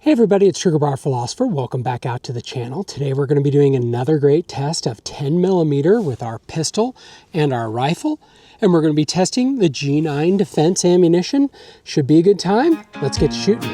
Hey everybody, it's Sugar Bar Philosopher. Welcome back out to the channel. Today we're going to be doing another great test of 10mm with our pistol and our rifle. And we're going to be testing the G9 defense ammunition. Should be a good time. Let's get shooting.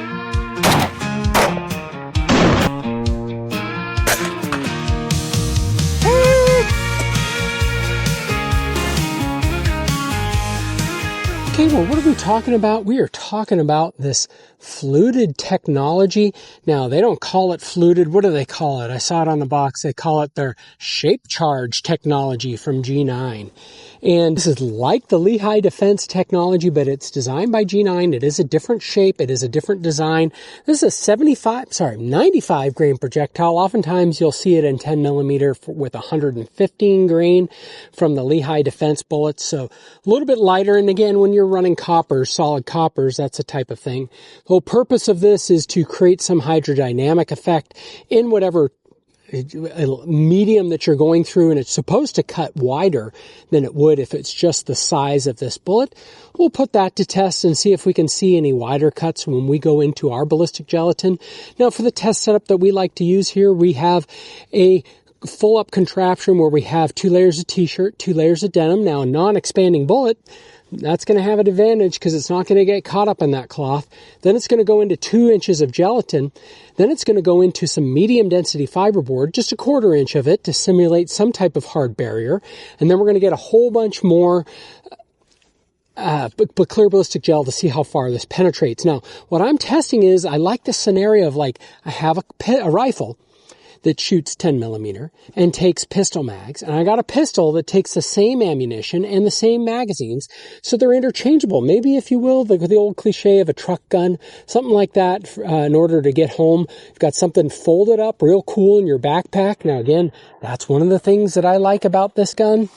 Okay, well, what are we talking about? We are talking about this fluted technology. Now, they don't call it fluted. What do they call it? I saw it on the box. They call it their shape charge technology from G9. And this is like the Lehigh Defense technology, but it's designed by G9. It is a different shape. It is a different design. This is a 95 grain projectile. Oftentimes, you'll see it in 10mm with 115 grain from the Lehigh Defense bullets. So a little bit lighter. And again, when you're running coppers, solid coppers, that's a type of thing. The whole purpose of this is to create some hydrodynamic effect in whatever medium that you're going through, and it's supposed to cut wider than it would if it's just the size of this bullet. We'll put that to test and see if we can see any wider cuts when we go into our ballistic gelatin. Now, for the test setup that we like to use here, we have a full up contraption where we have 2 layers of t-shirt, 2 layers of denim. Now, a non-expanding bullet, that's going to have an advantage because it's not going to get caught up in that cloth. Then it's going to go into 2 inches of gelatin. Then it's going to go into some medium density fiberboard, just a 1/4 inch of it to simulate some type of hard barrier. And then we're going to get a whole bunch more but clear ballistic gel to see how far this penetrates. Now, what I'm testing is I like the scenario of like I have a rifle that shoots 10mm and takes pistol mags. And I got a pistol that takes the same ammunition and the same magazines. So they're interchangeable. Maybe, if you will, the old cliche of a truck gun, something like that in order to get home. You've got something folded up real cool in your backpack. Now, again, that's one of the things that I like about this gun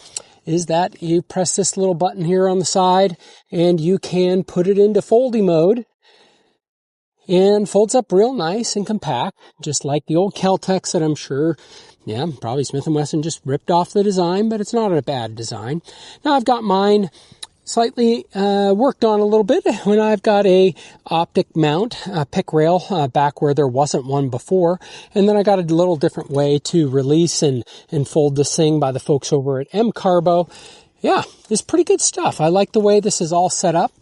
is that you press this little button here on the side and you can put it into foldy mode. And folds up real nice and compact, just like the old Kel-Tecs that I'm sure, probably Smith & Wesson just ripped off the design, but it's not a bad design. Now I've got mine slightly worked on a little bit when I've got a optic mount, pick rail back where there wasn't one before. And then I got a little different way to release and fold this thing by the folks over at M-Carbo. Yeah, it's pretty good stuff. I like the way this is all set up,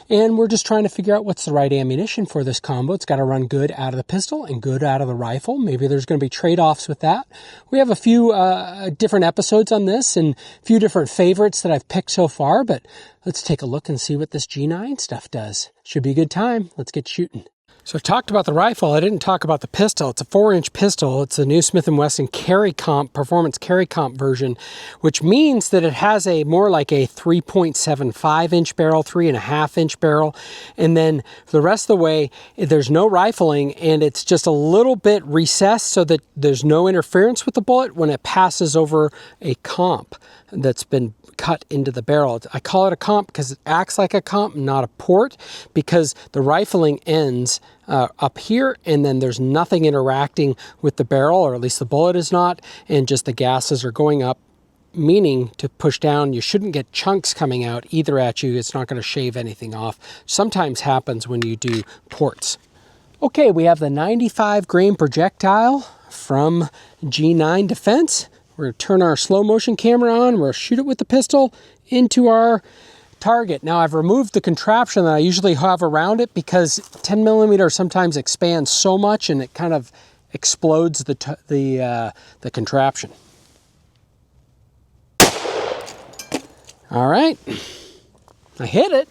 and we're just trying to figure out what's the right ammunition for this combo. It's got to run good out of the pistol and good out of the rifle. Maybe there's going to be trade-offs with that. We have a few different episodes on this and a few different favorites that I've picked so far, but let's take a look and see what this G9 stuff does. Should be a good time. Let's get shooting. So I talked about the rifle. I didn't talk about the pistol. It's a 4-inch pistol. It's a new Smith & Wesson Carry Comp, Performance Carry Comp version, which means that it has a more like a 3.75-inch barrel, 3.5-inch barrel. And then for the rest of the way, there's no rifling, and it's just a little bit recessed so that there's no interference with the bullet when it passes over a comp that's been cut into the barrel. I call it a comp because it acts like a comp, not a port, because the rifling ends up here, and then there's nothing interacting with the barrel, or at least the bullet is not, and just the gases are going up, meaning to push down. You shouldn't get chunks coming out either at you. It's not going to shave anything off. Sometimes happens when you do ports. Okay, we have the 95 grain projectile from G9 Defense. We're going to turn our slow motion camera on. We're going to shoot it with the pistol into our target. Now, I've removed the contraption that I usually have around it because 10mm sometimes expands so much and it kind of explodes the contraption. All right, I hit it.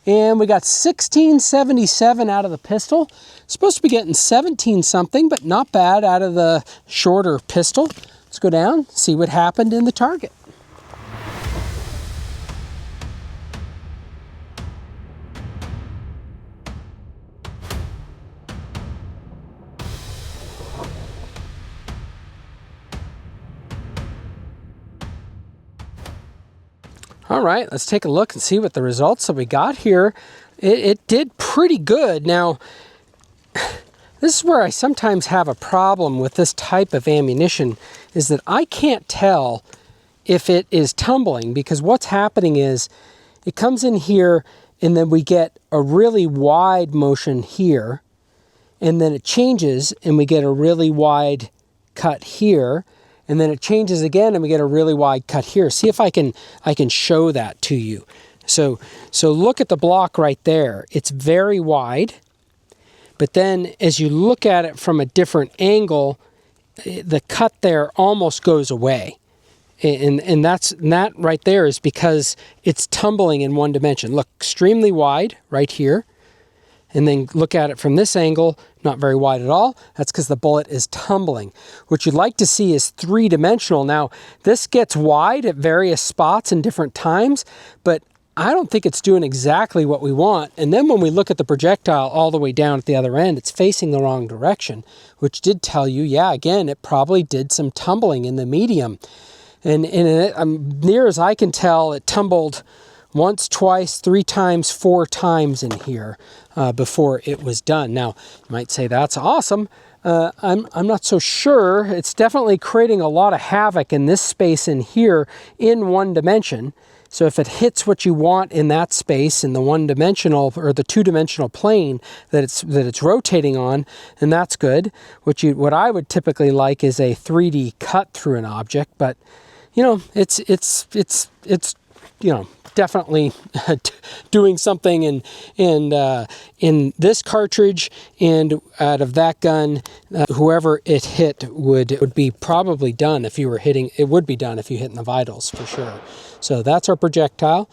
And we got 1677 out of the pistol. Supposed to be getting 17 something, but not bad out of the shorter pistol. Let's go down, see what happened in the target. All right, let's take a look and see what the results that we got here. It did pretty good. Now, this is where I sometimes have a problem with this type of ammunition, is that I can't tell if it is tumbling, because what's happening is it comes in here and then we get a really wide motion here, and then it changes and we get a really wide cut here, and then it changes again and we get a really wide cut here. See if I can show that to you. So look at the block right there. It's very wide, but then as you look at it from a different angle, the cut there almost goes away. And that right there is because it's tumbling in one dimension. Look, extremely wide right here. And then look at it from this angle, not very wide at all. That's because the bullet is tumbling. What you'd like to see is three-dimensional. Now, this gets wide at various spots and different times, but I don't think it's doing exactly what we want. And then when we look at the projectile all the way down at the other end, it's facing the wrong direction, which did tell you, yeah, again, it probably did some tumbling in the medium. And near as I can tell, it tumbled once, twice, 3 times, 4 times in here before it was done. Now, you might say that's awesome. I'm not so sure. It's definitely creating a lot of havoc in this space in here in one dimension. So if it hits what you want in that space in the one-dimensional or the two-dimensional plane that it's rotating on, then that's good. What I would typically like is a 3D cut through an object, but you know, it's you know, definitely doing something in this cartridge, and out of that gun, whoever it hit would be probably done if you were hitting. It would be done if you hit in the vitals for sure. So that's our projectile.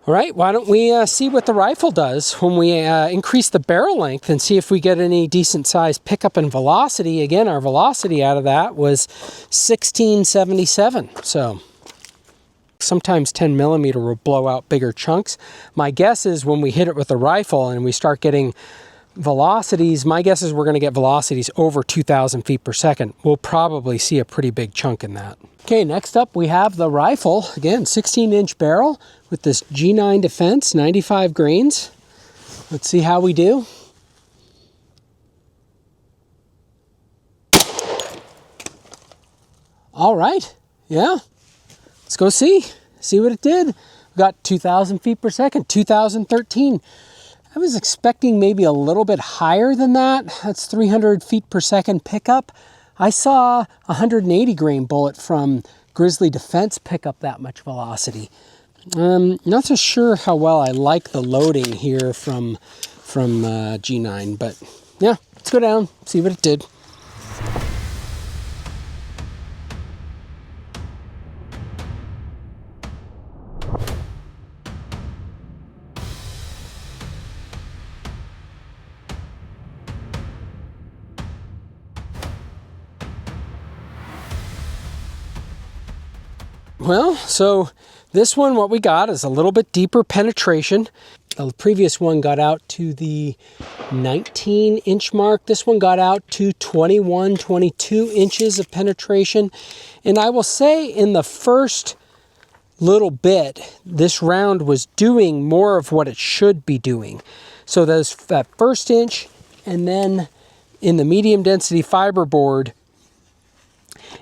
All right, why don't we see what the rifle does when we increase the barrel length and see if we get any decent size pickup and velocity. Again, our velocity out of that was 1677. So sometimes 10 millimeter will blow out bigger chunks. My guess is when we hit it with a rifle and we start getting velocities, my guess is we're going to get velocities over 2,000 feet per second. We'll probably see a pretty big chunk in that. Okay, next up we have the rifle. Again, 16-inch barrel with this G9 defense, 95 grains. Let's see how we do. All right, yeah. Let's go see what it did. We got 2,000 feet per second, 2013. I was expecting maybe a little bit higher than that. That's 300 feet per second pickup. I saw a 180 grain bullet from Grizzly Defense pick up that much velocity. Not so sure how well I like the loading here from G9, but yeah, let's go down, see what it did. Well, so this one, what we got is a little bit deeper penetration. The previous one got out to the 19-inch mark. This one got out to 21, 22 inches of penetration. And I will say in the first little bit, this round was doing more of what it should be doing. So there's that first inch, and then in the medium density fiberboard,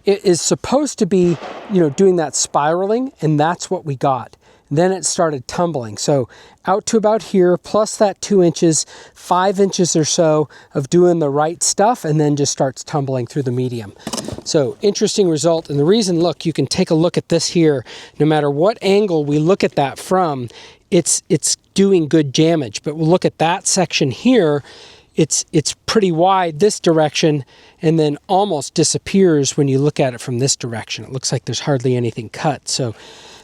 it is supposed to be, you know, doing that spiraling, and that's what we got. Then it started tumbling. So out to about here, plus that 2 inches, 5 inches or so of doing the right stuff, and then just starts tumbling through the medium. So interesting result. And the reason, look, you can take a look at this here. No matter what angle we look at that from, it's doing good damage. But we'll look at that section here. It's pretty wide this direction, and then almost disappears when you look at it from this direction. It looks like there's hardly anything cut. So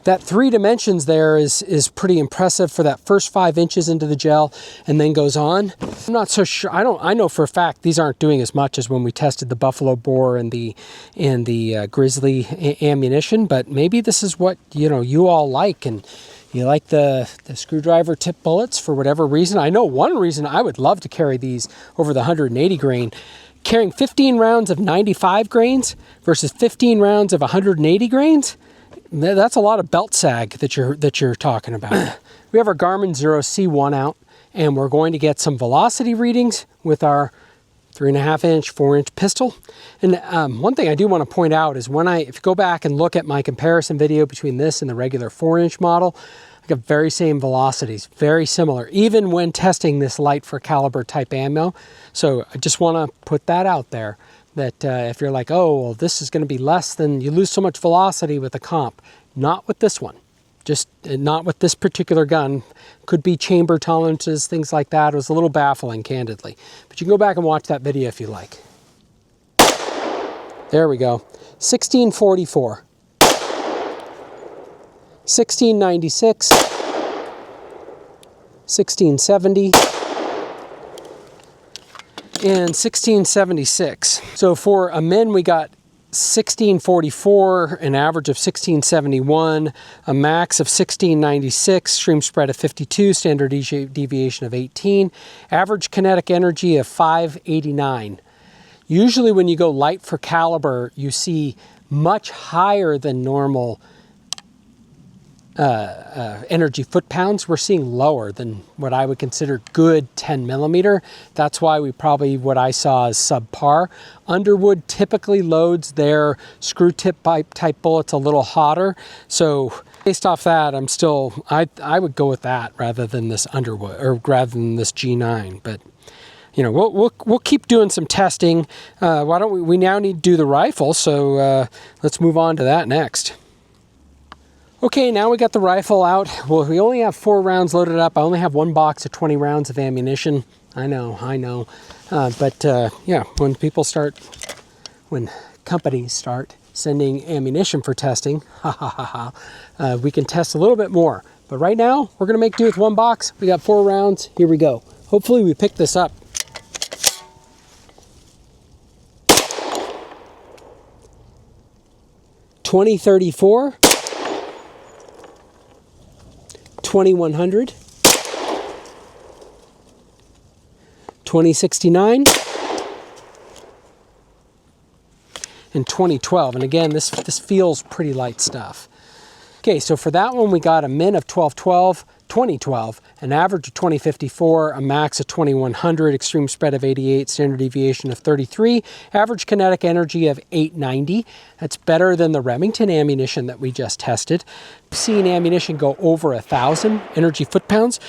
that 3 dimensions there is pretty impressive for that first 5 inches into the gel, and then goes on. I'm not so sure. I know for a fact these aren't doing as much as when we tested the Buffalo Bore and the Grizzly ammunition, but maybe this is what you all like, and you like the screwdriver tip bullets for whatever reason. I know one reason I would love to carry these over the 180 grain. Carrying 15 rounds of 95 grains versus 15 rounds of 180 grains, that's a lot of belt sag that you're talking about. We have our Garmin Zero C1 out, and we're going to get some velocity readings with our 3.5 inch, 4 inch pistol. And one thing I do want to point out is if you go back and look at my comparison video between this and the regular 4 inch model, Like very same velocities, very similar, even when testing this light for caliber type ammo. So I just want to put that out there, that if you're like, oh, well, this is going to be less than, you lose so much velocity with a comp. Not with this one. Just not with this particular gun. Could be chamber tolerances, things like that. It was a little baffling, candidly. But you can go back and watch that video if you like. There we go. 1644. 1696, 1670, and 1676. So for a min, we got 1644, an average of 1671, a max of 1696, stream spread of 52, standard deviation of 18, average kinetic energy of 589. Usually when you go light for caliber, you see much higher than normal energy foot-pounds. We're seeing lower than what I would consider good 10 millimeter. That's why we probably, what I saw is subpar. Underwood typically loads their screw tip pipe type bullets a little hotter. So based off that, I'm still, I would go with that rather than this Underwood, or rather than this G9. But you know, we'll keep doing some testing. Why don't we now need to do the rifle, so let's move on to that next. Okay, now we got the rifle out. Well, we only have 4 rounds loaded up. I only have 1 box of 20 rounds of ammunition. I know. But yeah, when companies start sending ammunition for testing, we can test a little bit more. But right now, we're gonna make do with 1 box. We got 4 rounds, here we go. Hopefully we pick this up. .2034. 2100, 2069, and 2012. And again, this feels pretty light stuff. Okay, so for that one, we got a min of 2012, an average of 2054, a max of 2100, extreme spread of 88, standard deviation of 33, average kinetic energy of 890. That's better than the Remington ammunition that we just tested. I've seen ammunition go over 1,000 energy foot-pounds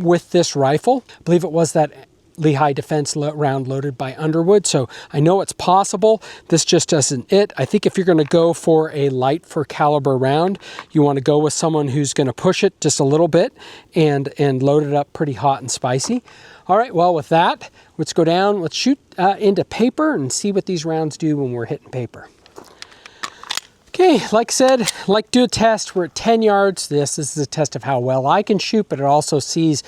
with this rifle. I believe it was that Lehigh Defense round loaded by Underwood, so I know it's possible. This just isn't it. I think if you're going to go for a light for caliber round, you want to go with someone who's going to push it just a little bit and load it up pretty hot and spicy. All right, well, with that, let's go down, let's shoot into paper and see what these rounds do when we're hitting paper. Okay, like I said, like do a test. We're at 10 yards. This is a test of how well I can shoot, but it also sees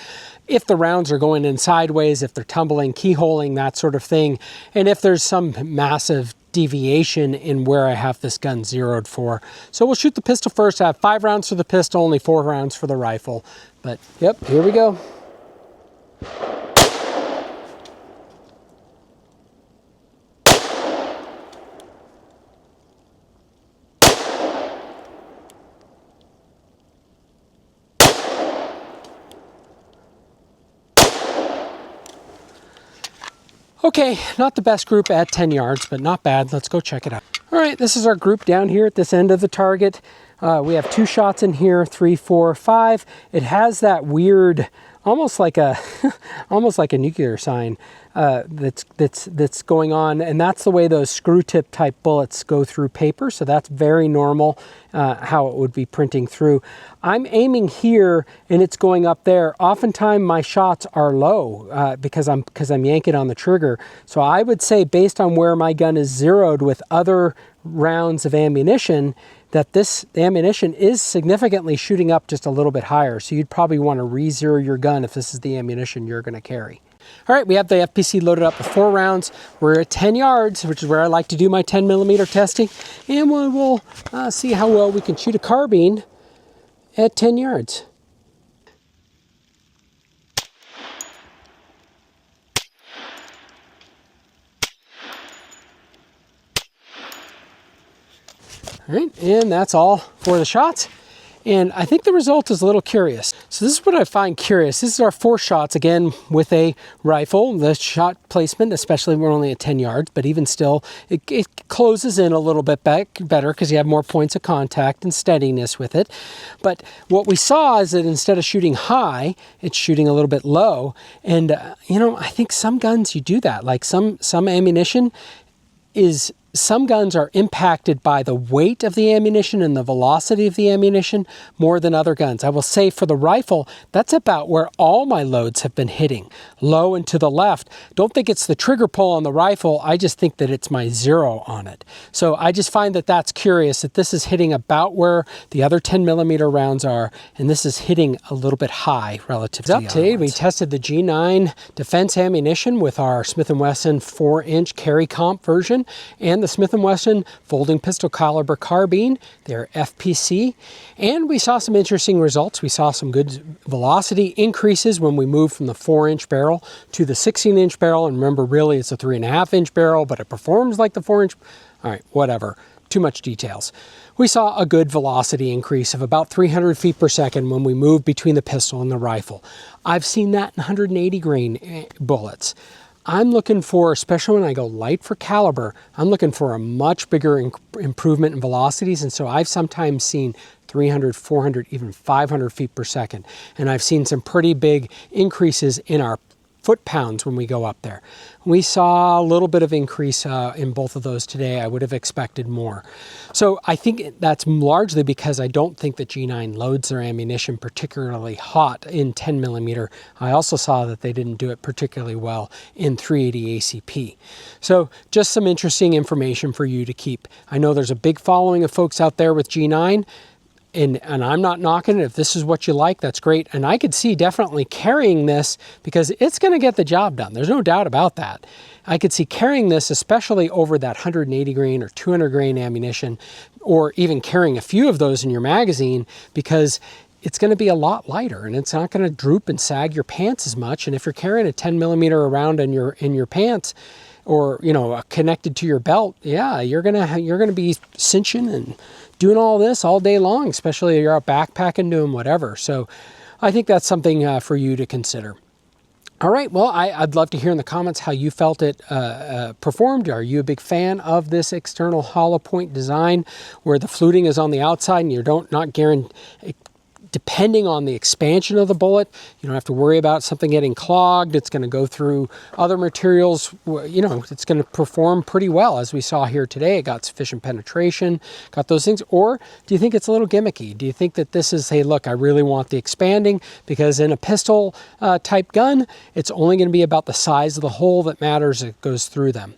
if the rounds are going in sideways, if they're tumbling, keyholing, that sort of thing, and if there's some massive deviation in where I have this gun zeroed for. So we'll shoot the pistol first. I have 5 rounds for the pistol, only 4 rounds for the rifle. But yep, here we go. Okay, not the best group at 10 yards, but not bad. Let's go check it out. All right, this is our group down here at this end of the target. We have 2 shots in here, 3, 4, 5. It has that weird, almost like a nuclear sign that's going on, and that's the way those screw tip type bullets go through paper. So that's very normal, how it would be printing through. I'm aiming here and it's going up there. Oftentimes my shots are low because I'm yanking on the trigger. So I would say, based on where my gun is zeroed with other rounds of ammunition, that the ammunition is significantly shooting up just a little bit higher. So you'd probably want to re-zero your gun if this is the ammunition you're going to carry. All right, we have the FPC loaded up with 4 rounds. We're at 10 yards, which is where I like to do my 10 millimeter testing. And we'll see how well we can shoot a carbine at 10 yards. All right, and that's all for the shots. And I think the result is a little curious. So this is what I find curious. This is our 4 shots, again, with a rifle. The shot placement, especially we're only at 10 yards, but even still, it closes in a little bit better because you have more points of contact and steadiness with it. But what we saw is that instead of shooting high, it's shooting a little bit low. And, you know, I think some guns you do that. Like some ammunition is... Some guns are impacted by the weight of the ammunition and the velocity of the ammunition more than other guns. I will say for the rifle, that's about where all my loads have been hitting, low and to the left. Don't think it's the trigger pull on the rifle. I just think that it's my 0 on it. So I just find that that's curious that this is hitting about where the other 10mm rounds are, and this is hitting a little bit high relative to the other ones. Today we tested the G9 defense ammunition with our Smith & Wesson 4-inch carry comp version and the Smith & Wesson folding pistol caliber carbine, their FPC, and we saw some interesting results. We saw some good velocity increases when we moved from the 4-inch barrel to the 16-inch barrel, and remember, really it's a 3.5-inch barrel, but it performs like the 4-inch. All right, whatever, too much details. We saw a good velocity increase of about 300 feet per second when we moved between the pistol and the rifle. I've seen that in 180 grain bullets. I'm looking for, especially when I go light for caliber, I'm looking for a much bigger improvement in velocities. And so I've sometimes seen 300, 400, even 500 feet per second. And I've seen some pretty big increases in our foot-pounds when we go up there. We saw a little bit of increase in both of those today. I would have expected more. So I think that's largely because I don't think that G9 loads their ammunition particularly hot in 10mm. I also saw that they didn't do it particularly well in 380 ACP. So just some interesting information for you to keep. I know there's a big following of folks out there with G9. And I'm not knocking it. If this is what you like, that's great. And I could see definitely carrying this because it's going to get the job done. There's no doubt about that. I could see carrying this, especially over that 180 grain or 200 grain ammunition, or even carrying a few of those in your magazine, because it's going to be a lot lighter and it's not going to droop and sag your pants as much. And if you're carrying a 10mm round in your pants, or, you know, connected to your belt, yeah, you're gonna be cinching and doing all this all day long, especially if you're out backpacking, doing whatever. So I think that's something for you to consider. All right, well, I'd love to hear in the comments how you felt it performed. Are you a big fan of this external hollow point design where the fluting is on the outside and you're not guaranteed, depending on the expansion of the bullet, you don't have to worry about something getting clogged. It's going to go through other materials. You know, it's going to perform pretty well. As we saw here today, it got sufficient penetration, got those things. Or do you think it's a little gimmicky? Do you think that this is, hey, look, I really want the expanding, because in a pistol type gun, it's only going to be about the size of the hole that matters. It goes through them.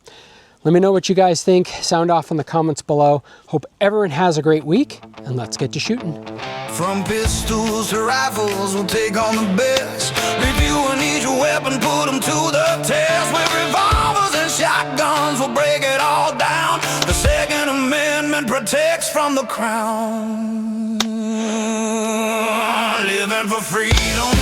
Let me know what you guys think. Sound off in the comments below. Hope everyone has a great week, and let's get to shooting. From pistols to rifles, we'll take on the best. Reviewing each weapon, put them to the test. With revolvers and shotguns, we'll break it all down. The Second Amendment protects from the crown. Living for freedom.